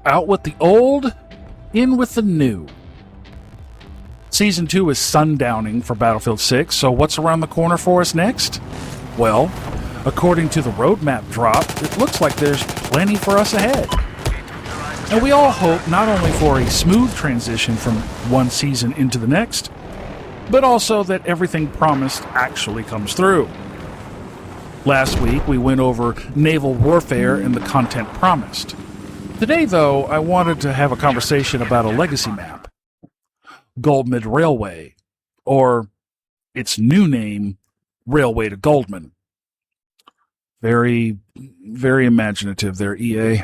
Out with the old, in with the new. Season 2 is sundowning for Battlefield 6, so what's around the corner for us next? Well, according to the roadmap drop, it looks like there's plenty for us ahead. And we all hope not only for a smooth transition from one season into the next, but also that everything promised actually comes through. Last week, we went over Naval Warfare and the content promised. Today, though, I wanted to have a conversation about a legacy map, Golmud Railway, or its new name, Railway to Goldman. Very, very imaginative there, EA.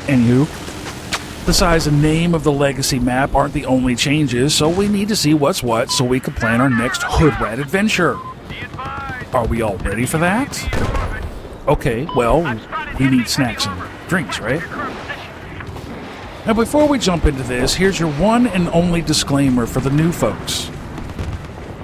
Anywho, the size and name of the legacy map aren't the only changes, so we need to see what's what so we can plan our next hood rat adventure. Are we all ready for that? Okay, well, we need snacks and drinks, right? Now, before we jump into this, here's your one and only disclaimer for the new folks.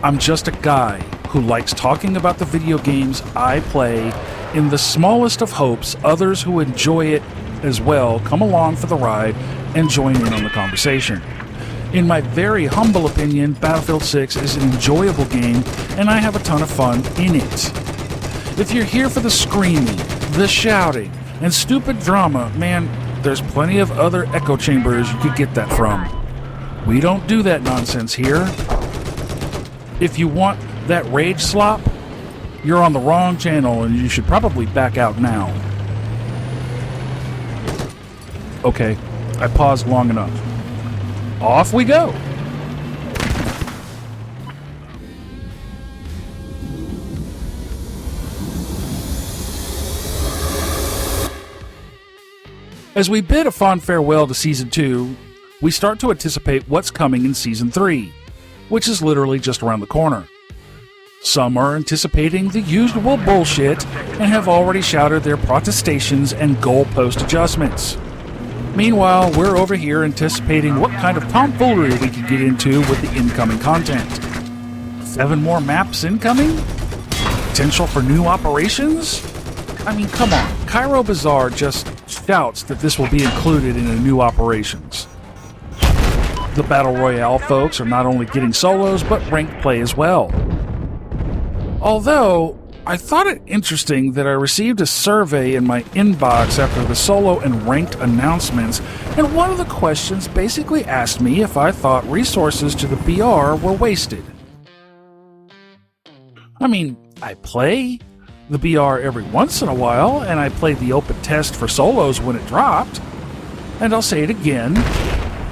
I'm just a guy who likes talking about the video games I play in the smallest of hopes others who enjoy it as well come along for the ride and join in on the conversation. In my very humble opinion, Battlefield 6 is an enjoyable game, and I have a ton of fun in it. If you're here for the screaming, the shouting, and stupid drama, man, there's plenty of other echo chambers you could get that from. We don't do that nonsense here. If you want that rage slop, you're on the wrong channel, and you should probably back out now. Okay, I paused long enough. Off we go! As we bid a fond farewell to Season 2, we start to anticipate what's coming in Season 3, which is literally just around the corner. Some are anticipating the usual bullshit and have already shouted their protestations and goalpost adjustments. Meanwhile, we're over here anticipating what kind of tomfoolery we can get into with the incoming content. 7 more maps incoming? Potential for new operations? I mean, come on, Cairo Bazaar just shouts that this will be included in the new operations. The Battle Royale folks are not only getting solos, but ranked play as well. Although, I thought it interesting that I received a survey in my inbox after the solo and ranked announcements, and one of the questions basically asked me if I thought resources to the BR were wasted. I mean, I play the BR every once in a while, and I played the open test for solos when it dropped. And I'll say it again,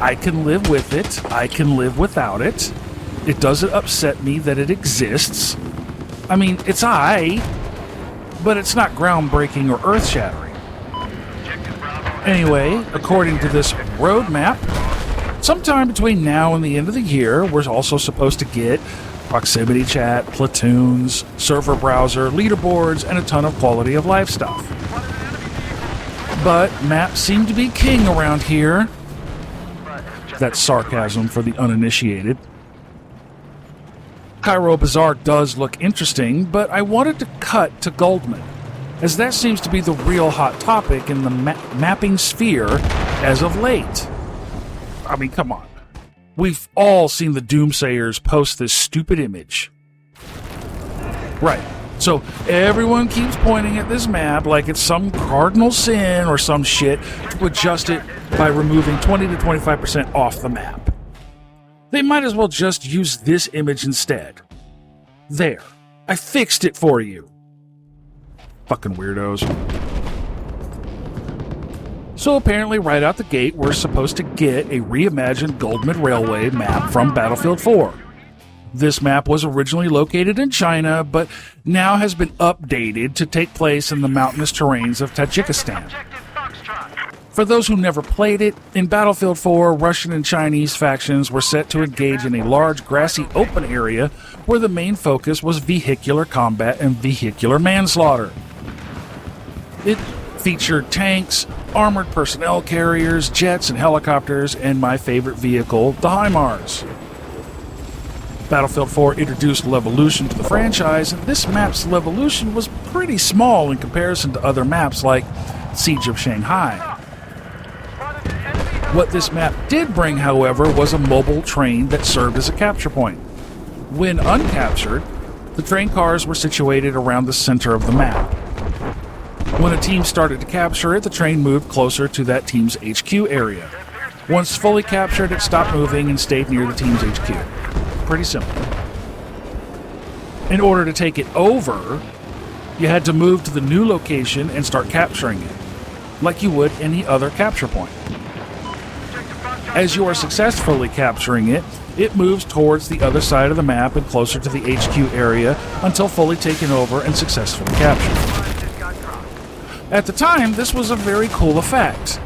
I can live with it, I can live without it. It doesn't upset me that it exists. I mean, it's but it's not groundbreaking or earth-shattering. Anyway, according to this roadmap, sometime between now and the end of the year, we're also supposed to get proximity chat, platoons, server browser, leaderboards, and a ton of quality of life stuff. But maps seem to be king around here. That's sarcasm for the uninitiated. Cairo Bazaar does look interesting, but I wanted to cut to Goldman, as that seems to be the real hot topic in the mapping sphere as of late. I mean, come on. We've all seen the doomsayers post this stupid image. Right, so everyone keeps pointing at this map like it's some cardinal sin or some shit to adjust it by removing 20 to 25% off the map. They might as well just use this image instead. There. I fixed it for you. Fucking weirdos. So apparently right out the gate, we're supposed to get a reimagined Golmud Railway map from Battlefield 4. This map was originally located in China, but now has been updated to take place in the mountainous terrains of Tajikistan. For those who never played it, in Battlefield 4, Russian and Chinese factions were set to engage in a large grassy open area where the main focus was vehicular combat and vehicular manslaughter. It featured tanks, armored personnel carriers, jets and helicopters, and my favorite vehicle, the HIMARS. Battlefield 4 introduced Levolution to the franchise, and this map's Levolution was pretty small in comparison to other maps like Siege of Shanghai. What this map did bring, however, was a mobile train that served as a capture point. When uncaptured, the train cars were situated around the center of the map. When a team started to capture it, the train moved closer to that team's HQ area. Once fully captured, it stopped moving and stayed near the team's HQ. Pretty simple. In order to take it over, you had to move to the new location and start capturing it, like you would any other capture point. As you are successfully capturing it, it moves towards the other side of the map and closer to the HQ area until fully taken over and successfully captured. At the time, this was a very cool effect.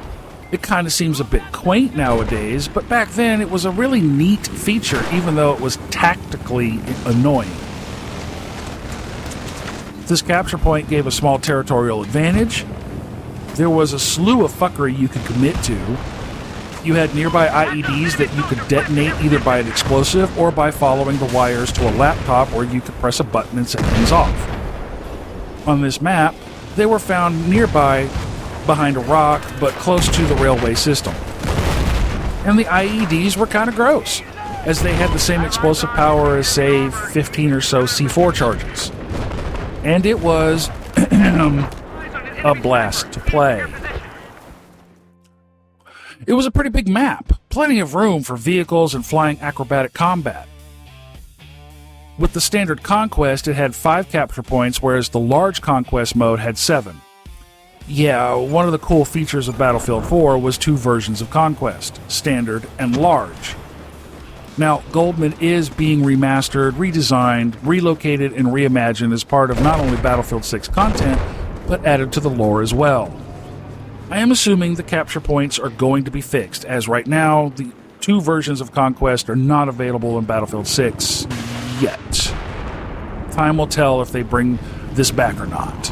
It kind of seems a bit quaint nowadays, but back then it was a really neat feature, even though it was tactically annoying. This capture point gave a small territorial advantage. There was a slew of fuckery you could commit to. You had nearby IEDs that you could detonate either by an explosive or by following the wires to a laptop where you could press a button and set things off. On this map, they were found nearby behind a rock but close to the railway system. And the IEDs were kind of gross, as they had the same explosive power as, say, 15 or so C4 charges. And it was a blast to play. It was a pretty big map, plenty of room for vehicles and flying acrobatic combat. With the standard Conquest, it had 5 capture points, whereas the large Conquest mode had 7. Yeah, one of the cool features of Battlefield 4 was 2 versions of Conquest, Standard and Large. Now, Golmud is being remastered, redesigned, relocated, and reimagined as part of not only Battlefield 6 content, but added to the lore as well. I am assuming the capture points are going to be fixed, as right now, the 2 versions of Conquest are not available in Battlefield 6 yet. Time will tell if they bring this back or not.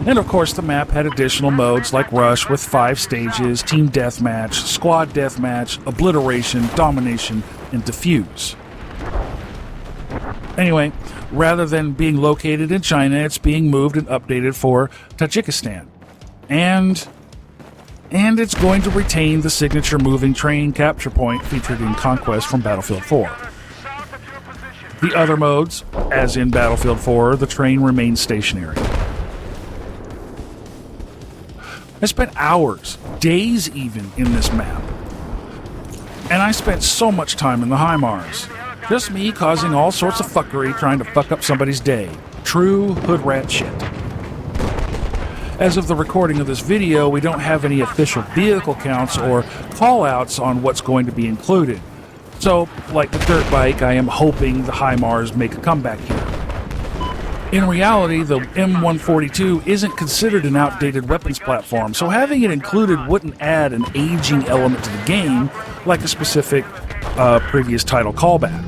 And of course, the map had additional modes like Rush with 5 stages, Team Deathmatch, Squad Deathmatch, Obliteration, Domination, and Defuse. Anyway, rather than being located in China, it's being moved and updated for Tajikistan. And it's going to retain the signature moving train capture point featured in Conquest from Battlefield 4. The other modes, as in Battlefield 4, the train remains stationary. I spent hours, days even, in this map. And I spent so much time in the HIMARS. Just me causing all sorts of fuckery trying to fuck up somebody's day. True hood rat shit. As of the recording of this video, we don't have any official vehicle counts or call-outs on what's going to be included. So, like the dirt bike, I am hoping the HIMARS make a comeback here. In reality, the M142 isn't considered an outdated weapons platform, so having it included wouldn't add an aging element to the game, like a specific previous title callback.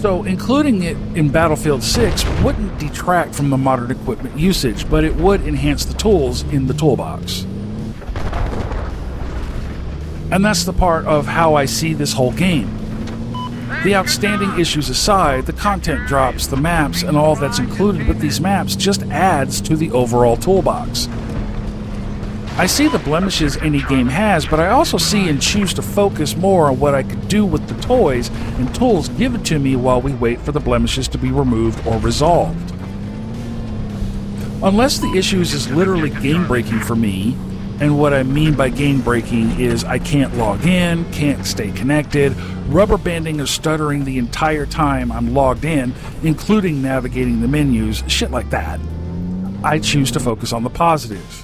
So including it in Battlefield 6 wouldn't detract from the modern equipment usage, but it would enhance the tools in the toolbox. And that's the part of how I see this whole game. The outstanding issues aside, the content drops, the maps, and all that's included with these maps just adds to the overall toolbox. I see the blemishes any game has, but I also see and choose to focus more on what I could do with the toys and tools given to me while we wait for the blemishes to be removed or resolved. Unless the issues is literally game-breaking for me, and what I mean by game-breaking is I can't log in, can't stay connected, rubber banding or stuttering the entire time I'm logged in, including navigating the menus, shit like that, I choose to focus on the positives.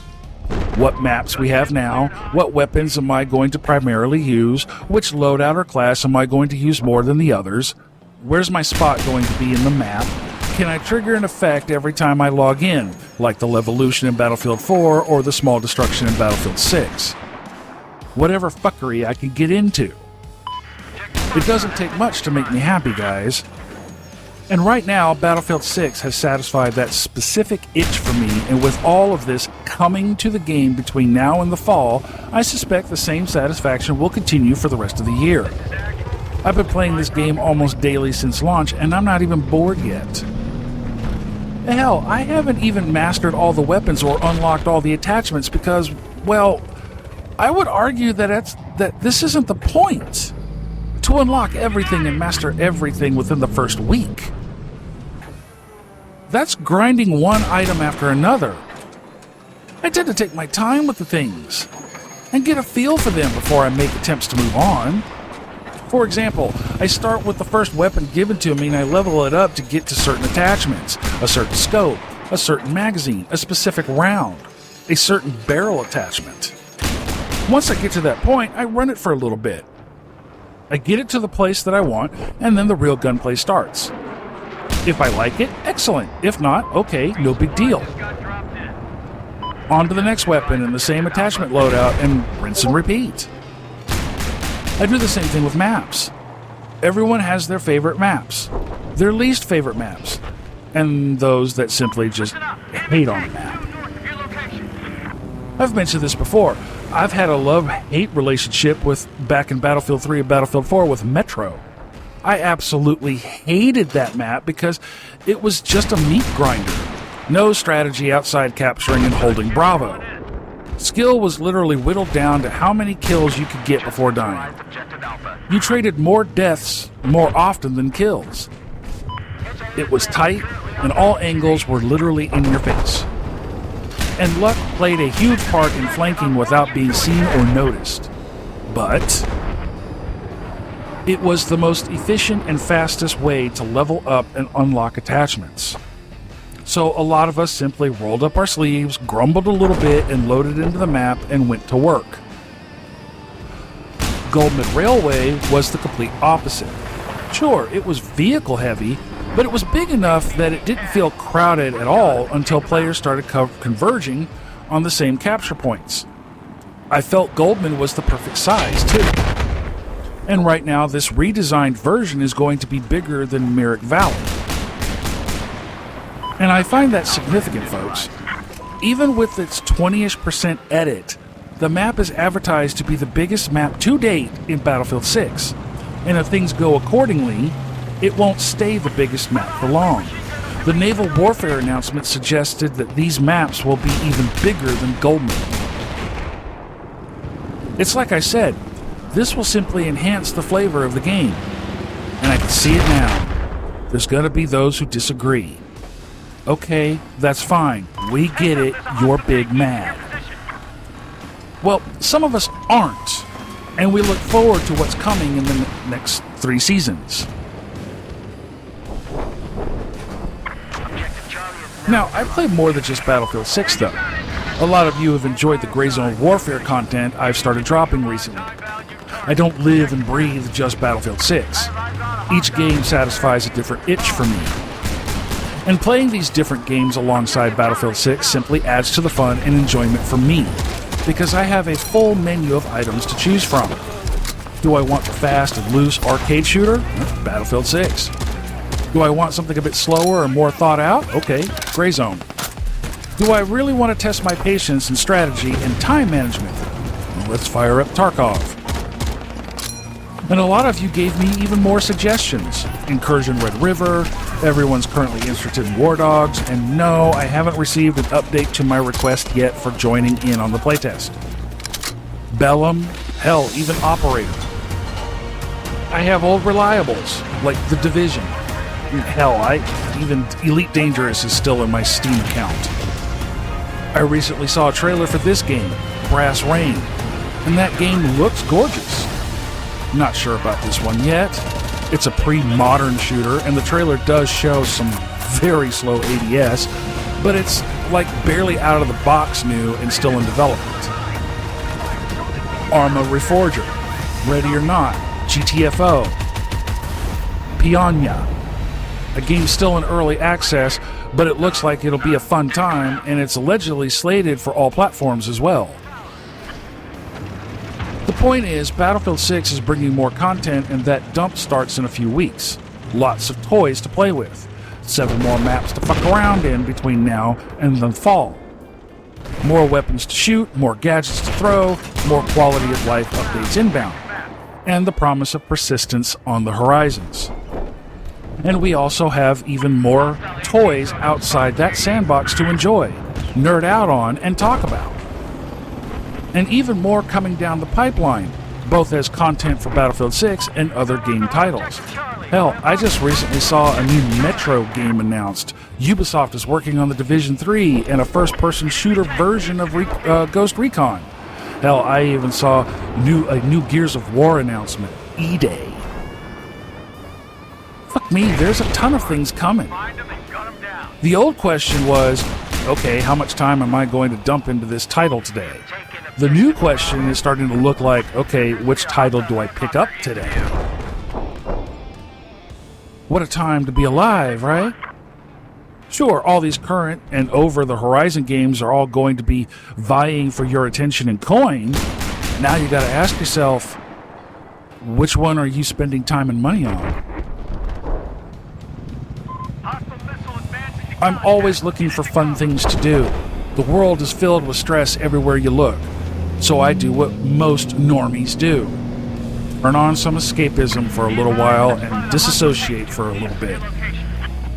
What maps we have now, what weapons am I going to primarily use, which loadout or class am I going to use more than the others, where's my spot going to be in the map, can I trigger an effect every time I log in, like the Levolution in Battlefield 4 or the Small Destruction in Battlefield 6. Whatever fuckery I can get into. It doesn't take much to make me happy, guys. And right now, Battlefield 6 has satisfied that specific itch for me, and with all of this coming to the game between now and the fall, I suspect the same satisfaction will continue for the rest of the year. I've been playing this game almost daily since launch, and I'm not even bored yet. Hell, I haven't even mastered all the weapons or unlocked all the attachments because, well, I would argue that this isn't the point. To unlock everything and master everything within the first week. That's grinding one item after another. I tend to take my time with the things and get a feel for them before I make attempts to move on. For example, I start with the first weapon given to me and I level it up to get to certain attachments, a certain scope, a certain magazine, a specific round, a certain barrel attachment. Once I get to that point, I run it for a little bit. I get it to the place that I want, and then the real gunplay starts. If I like it, excellent. If not, okay, no big deal. On to the next weapon and the same attachment loadout, and rinse and repeat. I do the same thing with maps. Everyone has their favorite maps, their least favorite maps, and those that simply just hate on the map. I've mentioned this before. I've had a love-hate relationship back in Battlefield 3 and Battlefield 4 with Metro. I absolutely hated that map because it was just a meat grinder. No strategy outside capturing and holding Bravo. Skill was literally whittled down to how many kills you could get before dying. You traded more deaths more often than kills. It was tight, and all angles were literally in your face. And luck played a huge part in flanking without being seen or noticed. But it was the most efficient and fastest way to level up and unlock attachments. So a lot of us simply rolled up our sleeves, grumbled a little bit, and loaded into the map and went to work. Golmud Railway was the complete opposite. Sure, it was vehicle heavy, but it was big enough that it didn't feel crowded at all until players started converging on the same capture points. I felt Golmud was the perfect size, too. And right now, this redesigned version is going to be bigger than Merrick Valley. And I find that significant, folks. Even with its 20-ish% edit, the map is advertised to be the biggest map to date in Battlefield 6. And if things go accordingly, it won't stay the biggest map for long. The Naval Warfare announcement suggested that these maps will be even bigger than Golmud. It's like I said, this will simply enhance the flavor of the game. And I can see it now. There's gonna be those who disagree. Okay, that's fine. We get it, you're big mad. Well, some of us aren't, and we look forward to what's coming in the next 3 seasons. Now, I played more than just Battlefield 6, though. A lot of you have enjoyed the Gray Zone Warfare content I've started dropping recently. I don't live and breathe just Battlefield 6. Each game satisfies a different itch for me. And playing these different games alongside Battlefield 6 simply adds to the fun and enjoyment for me, because I have a full menu of items to choose from. Do I want the fast and loose arcade shooter? Battlefield 6. Do I want something a bit slower or more thought out? Okay, Gray Zone. Do I really want to test my patience and strategy and time management? Well, let's fire up Tarkov. And a lot of you gave me even more suggestions. Incursion Red River, everyone's currently interested in War Dogs, and no, I haven't received an update to my request yet for joining in on the playtest. Bellum, hell, even Operator. I have old reliables, like The Division. Hell, even Elite Dangerous is still in my Steam account. I recently saw a trailer for this game, Brass Rain, and that game looks gorgeous. Not sure about this one yet. It's a pre-modern shooter, and the trailer does show some very slow ADS, but it's like barely out of the box new and still in development. Arma Reforger, Ready or Not, GTFO, Piranha. A game still in early access, but it looks like it'll be a fun time, and it's allegedly slated for all platforms as well. The point is, Battlefield 6 is bringing more content, and that dump starts in a few weeks. Lots of toys to play with. 7 more maps to fuck around in between now and the fall. More weapons to shoot, more gadgets to throw, more quality of life updates inbound, and the promise of persistence on the horizons. And we also have even more toys outside that sandbox to enjoy, nerd out on, and talk about. and even more coming down the pipeline, both as content for Battlefield 6 and other game titles. Hell, I just recently saw a new Metro game announced. Ubisoft is working on The Division 3 and a first-person shooter version of Ghost Recon. Hell, I even saw a new Gears of War announcement, E-Day. Fuck me, there's a ton of things coming. The old question was, okay, how much time am I going to dump into this title today? The new question is starting to look like, okay, which title do I pick up today? What a time to be alive, right? Sure, all these current and over-the-horizon games are all going to be vying for your attention and coin. Now you gotta ask yourself, which one are you spending time and money on? I'm always looking for fun things to do. The world is filled with stress everywhere you look. So I do what most normies do. Turn on some escapism for a little while and disassociate for a little bit.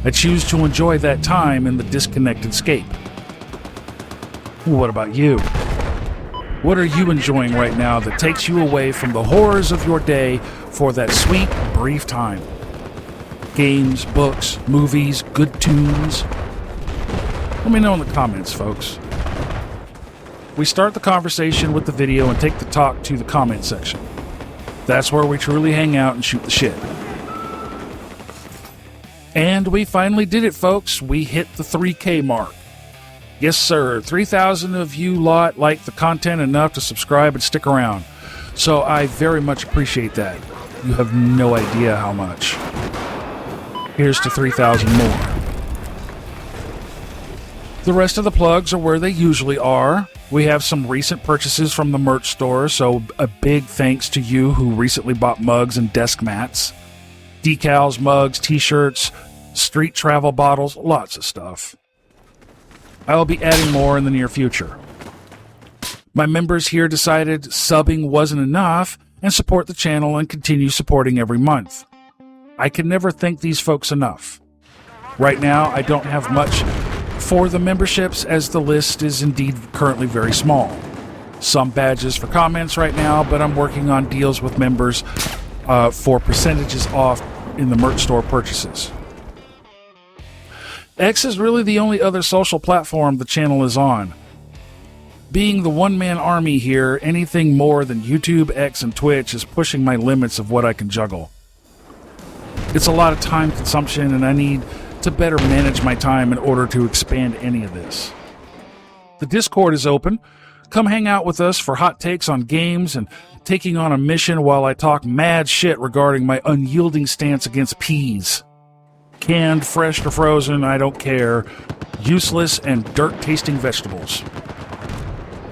I choose to enjoy that time in the disconnected scape. What about you? What are you enjoying right now that takes you away from the horrors of your day for that sweet, brief time? Games, books, movies, good tunes? Let me know in the comments, folks. We start the conversation with the video and take the talk to the comment section. That's where we truly hang out and shoot the shit. And we finally did it, folks. We hit the 3K mark. Yes, sir. 3,000 of you lot like the content enough to subscribe and stick around. So I very much appreciate that. You have no idea how much. Here's to 3,000 more. The rest of the plugs are where they usually are. We have some recent purchases from the merch store, so a big thanks to you who recently bought mugs and desk mats. Decals, mugs, t-shirts, street travel bottles, lots of stuff. I'll be adding more in the near future. My members here decided subbing wasn't enough and support the channel and continue supporting every month. I can never thank these folks enough. Right now, I don't have much for the memberships as the list is indeed currently very small. Some badges for comments right now, but I'm working on deals with members for percentages off in the merch store purchases. X is really the only other social platform the channel is on. Being the one-man army here, anything more than YouTube, X, and Twitch is pushing my limits of what I can juggle. It's a lot of time consumption, and I need to better manage my time in order to expand any of this. The Discord is open. Come hang out with us for hot takes on games and taking on a mission while I talk mad shit regarding my unyielding stance against peas. Canned, fresh, or frozen, I don't care. Useless and dirt-tasting vegetables.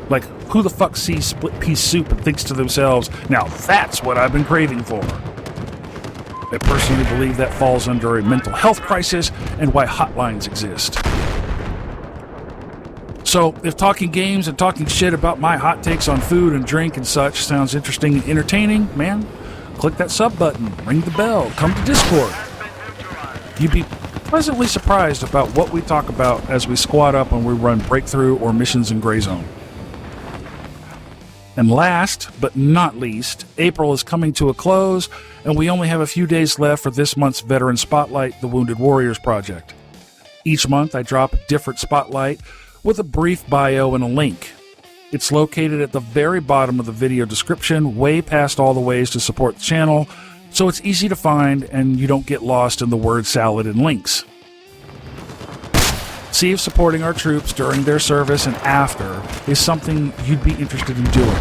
Like, who the fuck sees split pea soup and thinks to themselves, now that's what I've been craving for? I personally believe that falls under a mental health crisis and why hotlines exist. So, if talking games and talking shit about my hot takes on food and drink and such sounds interesting and entertaining, man, click that sub button, ring the bell, come to Discord. You'd be pleasantly surprised about what we talk about as we squad up when we run Breakthrough or missions in Gray Zone. And last, but not least, April is coming to a close, and we only have a few days left for this month's Veteran Spotlight, the Wounded Warriors Project. Each month, I drop a different spotlight with a brief bio and a link. It's located at the very bottom of the video description, way past all the ways to support the channel, so it's easy to find and you don't get lost in the word salad and links. See if supporting our troops during their service and after is something you'd be interested in doing.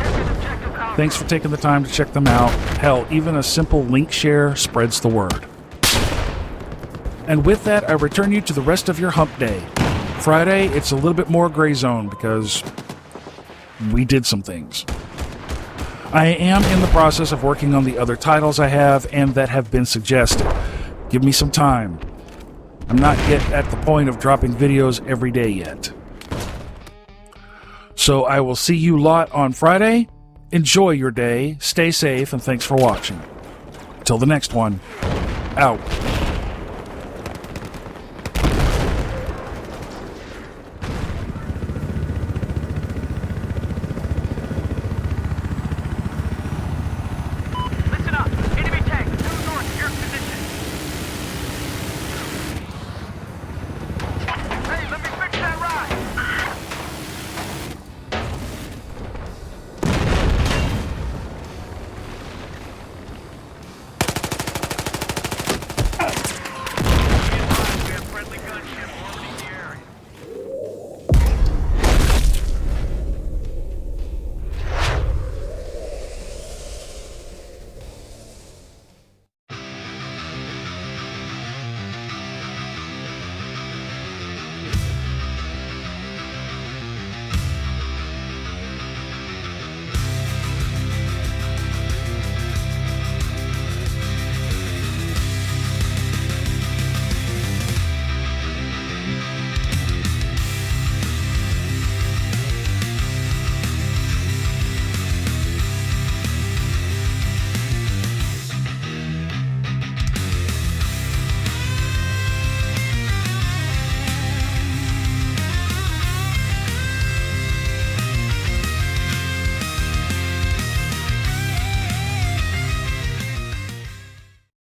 Thanks for taking the time to check them out. Hell, even a simple link share spreads the word. And with that, I return you to the rest of your hump day. Friday, it's a little bit more Gray Zone because we did some things. I am in the process of working on the other titles I have and that have been suggested. Give me some time. I'm not yet at the point of dropping videos every day yet. So I will see you lot on Friday. Enjoy your day, stay safe, and thanks for watching. Till the next one, out.